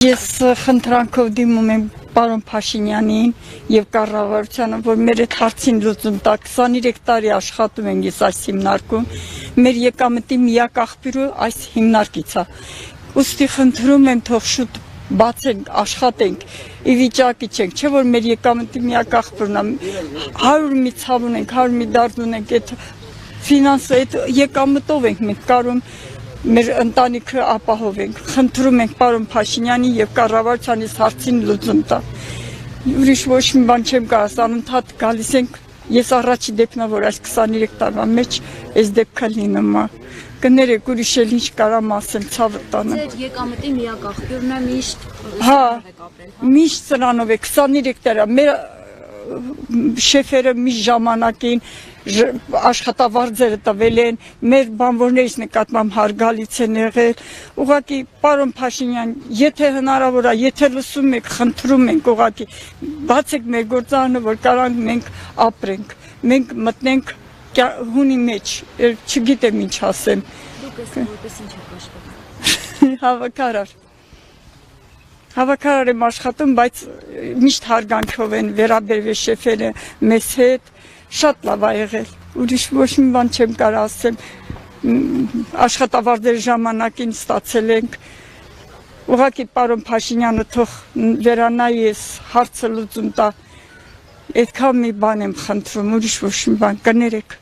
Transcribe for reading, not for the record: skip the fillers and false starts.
Ես խնդրանքով դիմում եմ պարոն Փաշինյանին եւ կառավարությանը, որ մեր այդ հարցին լուծում տա, 23 տարի աշխատում ենք ես այս հիմնարկում, մեր եկամտի միակ աղբյուրը այս հիմնարկից է։ Ուստի խնդրում եմ թող շուտ բացենք, աշխատենք, ի վիճակի չենք, չէ՞ որ մեր եկամտի միակ աղբյուրն է, 100 մի ցավ ունենք, 100 մի դարդ ունենք, այդ ֆինանսը, այդ եկամտով ենք մենք կարում մեր ընտանիքը ապահովենք, խնդրում ենք պարոն Փաշինյանի եւ կառավարության այս հարցին լուծում տա։ Ուրիշ ոչ մի բան չեմ կարաս, անընդհատ գալիս ենք, ես առաջի դեպքն որ այս 23 տարվա մեջ այս դեպքը լինում է։ Կներեք, ուրիշ էլ ինչ կարամ ասեմ, ցավը տանը։ Ձեր եկամտի միակ աղբյուրն է միշտ հա, միշտ սրանով է 23 տարի, մեր շեֆերը միշտ ժամանակին աշխատավարձերը տվել են, մեր բանվորներից նկատմամբ հարգալից են եղել, ուղղակի պարոն Փաշինյան, եթե հնարավոր է, եթե լսում եք, խնդրում ենք ուղղակի, բացեք մեր գործարանը, որ կարանք մենք ապրենք, մենք մտնենք հունի մեջ, չգիտեմ ինչ ասեմ։ Դուք որպես ինչ եք աշխատում։ Հավաքարար։ Հավաքարար եմ աշխատում, բայց միշտ հարգանքով են վերաբերվել շեֆերը մեզ հետ, շատ լավ է եղել, ուրիշ ոչ մի բան չեմ կարող ասեմ, աշխատավարձերի ժամանակին ստացել ենք, ուղղակի պարոն Փաշինյանը թող վերանայի այս հարցը լուծում տա, այդքան մի բան եմ խնդրում, ուրիշ ոչ մի բան, կներեք։